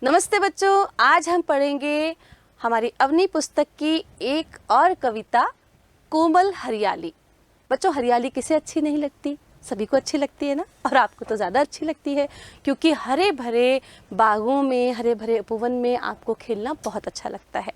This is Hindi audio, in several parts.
नमस्ते बच्चों, आज हम पढ़ेंगे हमारी अवनी पुस्तक की एक और कविता कोमल हरियाली। बच्चों, हरियाली किसे अच्छी नहीं लगती? सभी को अच्छी लगती है ना। और आपको तो ज़्यादा अच्छी लगती है क्योंकि हरे भरे बागों में, हरे भरे उपवन में आपको खेलना बहुत अच्छा लगता है।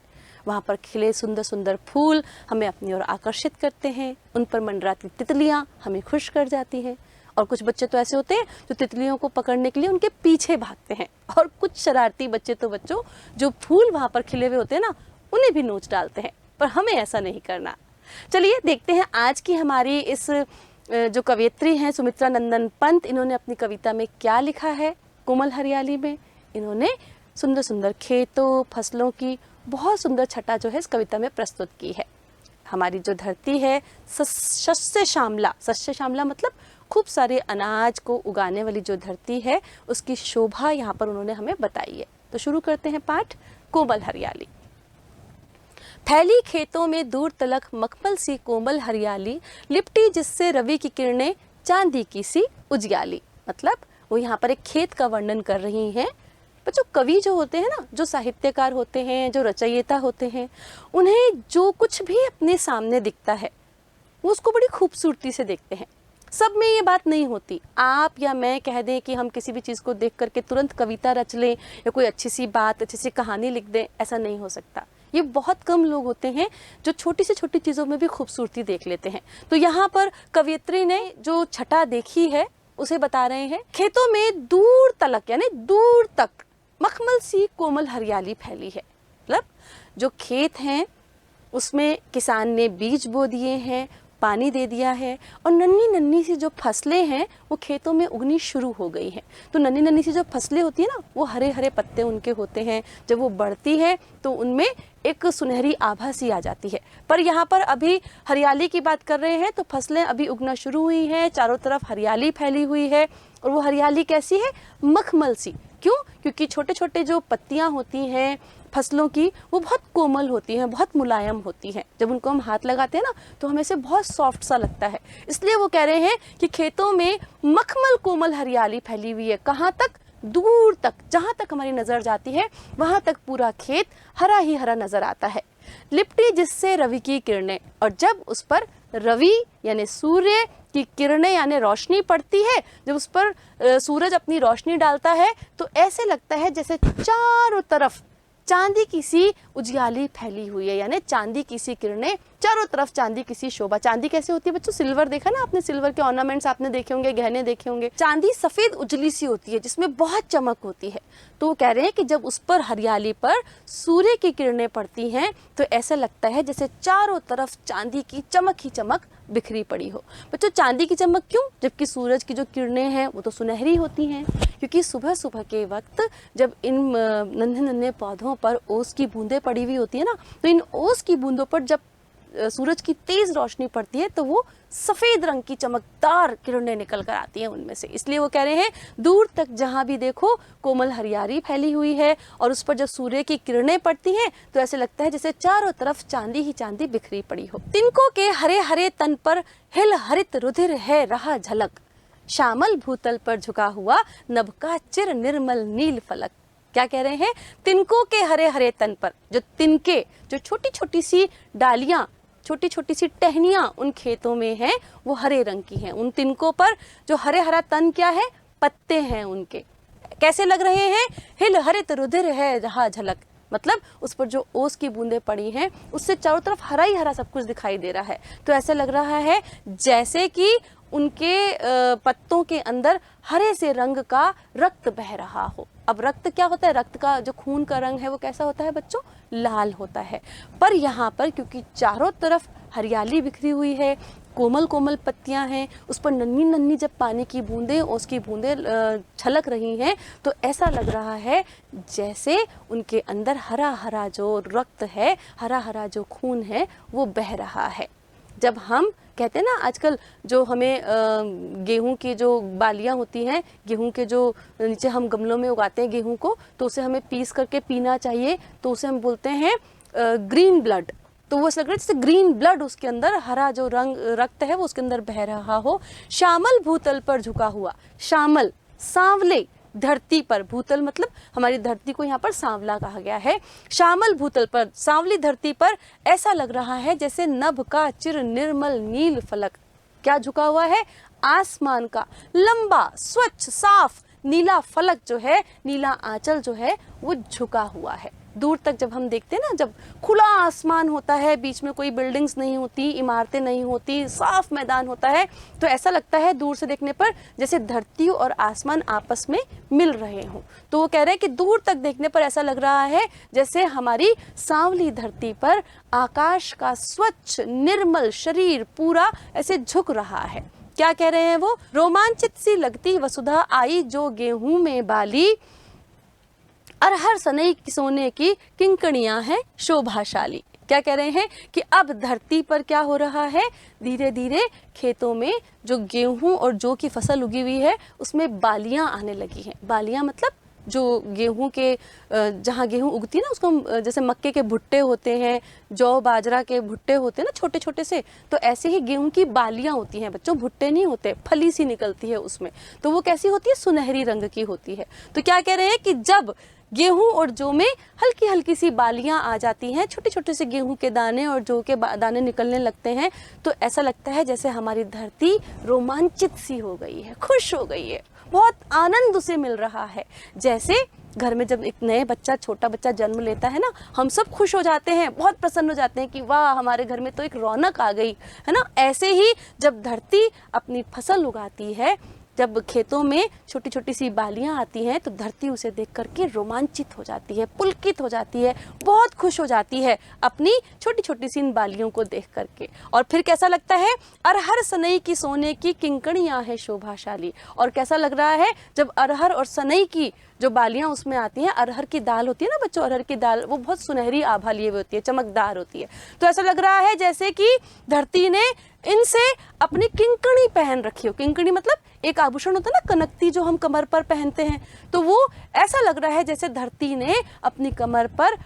वहाँ पर खिले सुंदर सुंदर फूल हमें अपनी ओर आकर्षित करते हैं, उन पर मंडराती तितलियाँ हमें खुश कर जाती हैं। और कुछ बच्चे तो ऐसे होते हैं जो तितलियों को पकड़ने के लिए उनके पीछे भागते हैं, और कुछ शरारती बच्चे तो बच्चों जो फूल वहाँ पर खिले हुए होते हैं ना, उन्हें भी नोच डालते हैं। पर हमें ऐसा नहीं करना। चलिए देखते हैं आज की हमारी इस जो कवयित्री हैं सुमित्रा नंदन पंत, इन्होंने अपनी कविता में क्या लिखा है। कोमल हरियाली में इन्होंने सुंदर सुंदर खेतों, फसलों की बहुत सुंदर छटा जो है इस कविता में प्रस्तुत की है। हमारी जो धरती है शस्य श्यामला, शस्य श्यामला मतलब खूब सारे अनाज को उगाने वाली जो धरती है, उसकी शोभा यहाँ पर उन्होंने हमें बताई है। तो शुरू करते हैं पाठ। कोमल हरियाली। फैली खेतों में दूर तलक मखमल सी कोमल हरियाली, लिपटी जिससे रवि की किरणें चांदी की सी उजियाली। मतलब वो यहाँ पर एक खेत का वर्णन कर रही हैं। बच्चों, कवि जो होते हैं ना, जो साहित्यकार होते हैं, जो रचयिता होते हैं, उन्हें जो कुछ भी अपने सामने दिखता है वो उसको बड़ी खूबसूरती से देखते हैं। सब में ये बात नहीं होती। आप या मैं कह दें कि हम किसी भी चीज़ को देख करके तुरंत कविता रच लें या कोई अच्छी सी बात, अच्छी सी कहानी लिख दें, ऐसा नहीं हो सकता। ये बहुत कम लोग होते हैं जो छोटी से छोटी चीज़ों में भी खूबसूरती देख लेते हैं। तो यहाँ पर कवयित्री ने जो छटा देखी है उसे बता रहे हैं। खेतों में दूर तलक यानी दूर तक मखमल सी कोमल हरियाली फैली है। मतलब जो खेत हैं उसमें किसान ने बीज बो दिए हैं, पानी दे दिया है, और नन्ही नन्ही सी जो फसलें हैं वो खेतों में उगनी शुरू हो गई हैं। तो नन्ही नन्ही सी जो फसलें होती है ना, वो हरे हरे पत्ते उनके होते हैं। जब वो बढ़ती है तो उनमें एक सुनहरी आभा सी आ जाती है। पर यहाँ पर अभी हरियाली की बात कर रहे हैं तो फसलें अभी उगना शुरू हुई हैं, चारों तरफ हरियाली फैली हुई है। और वो हरियाली कैसी है? मखमल सी। क्यों? क्योंकि छोटे छोटे जो पत्तियाँ होती हैं फसलों की, वो बहुत कोमल होती हैं, बहुत मुलायम होती हैं। जब उनको हम हाथ लगाते हैं ना तो हमें से बहुत सॉफ्ट सा लगता है। इसलिए वो कह रहे हैं कि खेतों में मखमल कोमल हरियाली फैली हुई है। कहाँ तक? दूर तक। जहाँ तक हमारी नज़र जाती है वहाँ तक पूरा खेत हरा ही हरा नज़र आता है। लिपटी जिससे रवि की किरणें, और जब उस पर रवि यानी सूर्य की किरणें यानी रोशनी पड़ती है, जब उस पर सूरज अपनी रोशनी डालता है तो ऐसे लगता है जैसे चारों तरफ चांदी की सी उजियाली फैली हुई है, यानी चांदी की सी किरणें, चारों तरफ चांदी की सी शोभा। चांदी कैसे होती है बच्चों? सिल्वर देखा ना आपने, सिल्वर के ऑर्नामेंट्स आपने देखे होंगे, गहने देखे होंगे। चांदी सफेद उजली सी होती है जिसमें बहुत चमक होती है। तो वो कह रहे हैं कि जब उस पर हरियाली पर सूर्य की किरणें पड़ती हैं तो ऐसा लगता है जैसे चारों तरफ चांदी की चमक ही चमक बिखरी पड़ी हो। बच्चों, चांदी की चमक क्यों? जबकि सूरज की जो किरणें हैं वो तो सुनहरी होती हैं। क्योंकि सुबह सुबह के वक्त जब इन नन्हे नन्हे पौधों पर ओस की बूंदें पड़ी हुई होती है ना, तो इन ओस की बूंदों पर जब सूरज की तेज रोशनी पड़ती है तो वो सफेद रंग की चमकदार किरणें निकल कर आती हैं उनमें से। इसलिए वो कह रहे हैं दूर तक जहां भी देखो कोमल हरियाली फैली हुई है, और उस पर जब सूर्य की किरणें पड़ती हैं तो ऐसे लगता है जैसे चारों तरफ चांदी ही चांदी बिखरी पड़ी हो। तिनकों के हरे हरे तन पर हिल हरित रुधिर है रहा झलक, श्यामल भूतल पर झुका हुआ नभ का चिर निर्मल नील फलक। क्या कह रहे हैं? तिनकों के हरे हरे तन पर, जो तिनके, जो छोटी छोटी सी डालियां, छोटी छोटी सी टहनियां उन खेतों में हैं, वो हरे रंग की हैं। उन तिनकों पर जो हरे हरा तन क्या है? पत्ते हैं उनके। कैसे लग रहे हैं? हिल हरित रुधिर है रहा झलक। मतलब उस पर जो ओस की बूंदें पड़ी हैं उससे चारों तरफ हरा ही हरा सब कुछ दिखाई दे रहा है। तो ऐसा लग रहा है जैसे कि उनके पत्तों के अंदर हरे से रंग का रक्त बह रहा हो। अब रक्त क्या होता है? रक्त का जो खून का रंग है वो कैसा होता है बच्चों? लाल होता है। पर यहाँ पर क्योंकि चारों तरफ हरियाली बिखरी हुई है, कोमल कोमल पत्तियां हैं, उस पर नन्ही नन्ही जब पानी की बूंदें, ओस की बूंदें छलक रही हैं, तो ऐसा लग रहा है जैसे उनके अंदर हरा हरा जो रक्त है, हरा हरा जो खून है वो बह रहा है। जब हम कहते हैं ना आजकल जो हमें गेहूं की जो बालियां होती हैं, गेहूं के जो नीचे हम गमलों में उगाते हैं गेहूं को, तो उसे हमें पीस करके पीना चाहिए, तो उसे हम बोलते हैं ग्रीन ब्लड। तो वो ऐसा लग रहा है जैसे ग्रीन ब्लड उसके अंदर, हरा जो रक्त है वो उसके अंदर बह रहा हो। श्यामल भूतल पर झुका हुआ, श्यामल सांवले, धरती पर, भूतल मतलब हमारी धरती को यहाँ पर सांवला कहा गया है, श्यामल भूतल पर, सांवली धरती पर ऐसा लग रहा है जैसे नभ का चिर निर्मल नील फलक। क्या झुका हुआ है? आसमान का लंबा स्वच्छ साफ नीला फलक जो है, नीला आंचल जो है वो झुका हुआ है। दूर तक जब हम देखते हैं ना, जब खुला आसमान होता है, बीच में कोई बिल्डिंग्स नहीं होती, इमारतें नहीं होती, साफ मैदान होता है, तो ऐसा लगता है दूर से देखने पर जैसे धरती और आसमान आपस में मिल रहे हों। तो वो कह रहे हैं कि दूर तक देखने पर ऐसा लग रहा है जैसे हमारी सांवली धरती पर आकाश का स्वच्छ निर्मल शरीर पूरा ऐसे झुक रहा है। क्या कह रहे हैं वो? रोमांचित सी लगती वसुधा आई जो गेहूं में बाली, अरहर सनई सोने की किंकणियां हैं शोभाशाली। क्या कह रहे हैं कि अब धरती पर क्या हो रहा है, धीरे धीरे खेतों में जो गेहूं और जौ की फसल उगी हुई है उसमें बालियां आने लगी हैं। बालियां मतलब जो गेहूं के, जहाँ गेहूं उगती है ना उसको, जैसे मक्के के भुट्टे होते हैं, जौ बाजरा के भुट्टे होते हैं ना छोटे छोटे से, तो ऐसे ही गेहूं की बालियां होती हैं बच्चों, भुट्टे नहीं होते, फली सी निकलती है उसमें। तो वो कैसी होती है? सुनहरी रंग की होती है। तो क्या कह रहे हैं कि जब गेहूं और जौ में हल्की हल्की सी बालियां आ जाती हैं, छोटे छोटे से गेहूं के दाने और जौ के दाने निकलने लगते हैं, तो ऐसा लगता है जैसे हमारी धरती रोमांचित सी हो गई है, खुश हो गई है, बहुत आनंद उसे मिल रहा है। जैसे घर में जब एक नए बच्चा, छोटा बच्चा जन्म लेता है ना, हम सब खुश हो जाते हैं, बहुत प्रसन्न हो जाते हैं कि वाह हमारे घर में तो एक रौनक आ गई है ना। ऐसे ही जब धरती अपनी फसल उगाती है, जब खेतों में छोटी छोटी सी बालियां आती हैं, तो धरती उसे देख करके रोमांचित हो जाती है, पुलकित हो जाती है, बहुत खुश हो जाती है अपनी छोटी छोटी सी इन बालियों को देख करके। और फिर कैसा लगता है? अरहर सनई की सोने की किंकणियां है शोभाशाली। और कैसा लग रहा है जब अरहर और सनई की जो बालियां उसमें आती हैं, अरहर की दाल होती है ना बच्चों, अरहर की दाल वो बहुत सुनहरी आभा लिए हुई होती है, चमकदार होती है। तो ऐसा लग रहा है जैसे कि धरती ने इनसे अपनी किंकणी पहन रखी हो। किंकणी मतलब एक आभूषण होता है ना, कनकती जो हम कमर पर पहनते हैं, तो वो ऐसा लग रहा है जैसे धरती ने अपनी कमर पर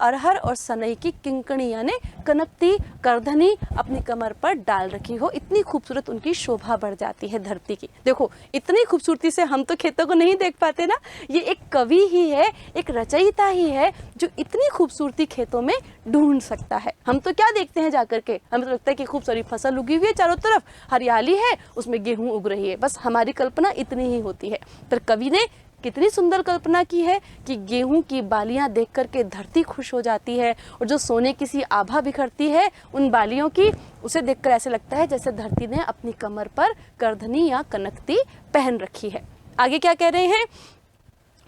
अरहर और सनई की किंकणी यानी कनकती करधनी अपनी कमर पर डाल रखी हो। इतनी खूबसूरत उनकी शोभा बढ़ जाती है धरती की। देखो इतनी खूबसूरती से हम तो खेतों को नहीं देख पाते ना, ये एक कवि ही है, एक रचयिता ही है जो इतनी खूबसूरती खेतों में ढूंढ सकता है। हम तो क्या देखते हैं जाकर के, हमें तो लगता है कि खूब सारी फसल उगी हुई है, चारों तरफ हरियाली है, उसमें गेहूं उग रही है, बस हमारी कल्पना इतनी ही होती है। पर कवि ने कितनी सुंदर कल्पना की है कि गेहूं की बालियां देख करके धरती खुश हो जाती है, और जो सोने की सी आभा बिखरती है उन बालियों की, उसे देखकर ऐसे लगता है जैसे धरती ने अपनी कमर पर करधनी या कनकती पहन रखी है। आगे क्या कह रहे हैं?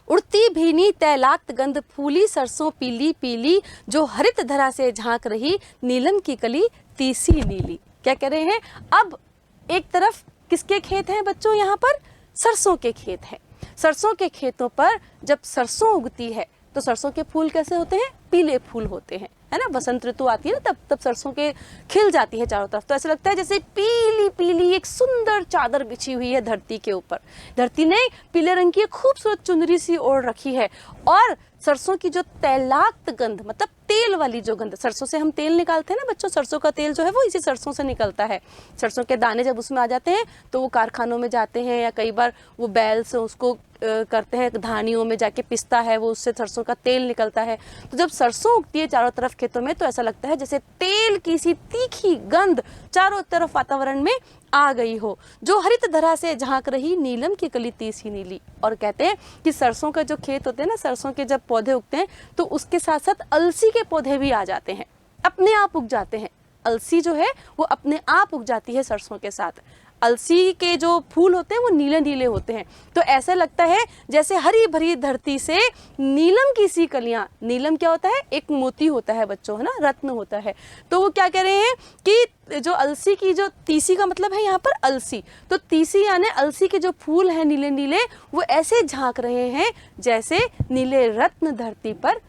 उड़ती भीनी तैलाक्त गंध फूली सरसों पीली पीली, जो हरित धरा से झांक रही नीलम की कली तीसी नीली। क्या कह रहे हैं? अब एक तरफ किसके खेत हैं बच्चों? यहाँ पर सरसों के खेत हैं। सरसों के खेतों पर जब सरसों उगती है तो सरसों के फूल कैसे होते हैं? पीले फूल होते हैं, है ना। बसंत ऋतु आती है ना, तब सरसों के खिल जाती है चारों तरफ, तो ऐसा लगता है जैसे पीली पीली एक सुंदर चादर बिछी हुई है धरती के ऊपर। धरती ने पीले रंग की खूबसूरत चुनरी सी ओढ़ रखी है, और सरसों की जो तैलाक्त गंध मतलब तेल वाली जो गंध, सरसों से हम तेल निकालते हैं ना बच्चों, सरसों का तेल जो है वो इसी सरसों से निकलता है। सरसों के दाने जब उसमें आ जाते हैं तो वो कारखानों में जाते हैं, या कई बार वो बैल से उसको करते हैं, धानियों में जाके पिसता है वो, उससे सरसों का तेल निकलता है। तो जब सरसों उगती है चारों तरफ खेतों में तो ऐसा लगता है जैसे तेल की सी तीखी गंध चारों तरफ वातावरण में आ गई हो, जो हरित धरा से झांक रही नीलम की कली तीसी नीली। और कहते हैं कि सरसों का जो खेत होते हैं ना, सरसों के जब पौधे उगते हैं तो उसके साथ साथ अलसी के पौधे भी आ जाते हैं, अपने आप उग जाते हैं। अलसी जो है वो अपने आप उग जाती है सरसों के साथ। अलसी के जो फूल होते हैं वो नीले नीले होते हैं, तो ऐसा लगता है जैसे हरी भरी धरती से नीलम की सी कलियां। नीलम क्या होता है? एक मोती होता है बच्चों, है ना, रत्न होता है। तो वो क्या कह रहे हैं कि जो अलसी की जो तीसी का मतलब है यहाँ पर अलसी, तो तीसी यानी अलसी के जो फूल हैं नीले नीले, वो ऐसे झांक रहे हैं जैसे नीले रत्न धरती पर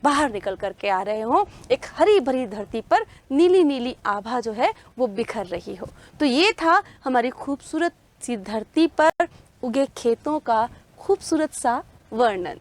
बाहर निकल करके आ रहे हो, एक हरी भरी धरती पर नीली नीली आभा जो है वो बिखर रही हो। तो ये था हमारी खूबसूरत सी धरती पर उगे खेतों का खूबसूरत सा वर्णन।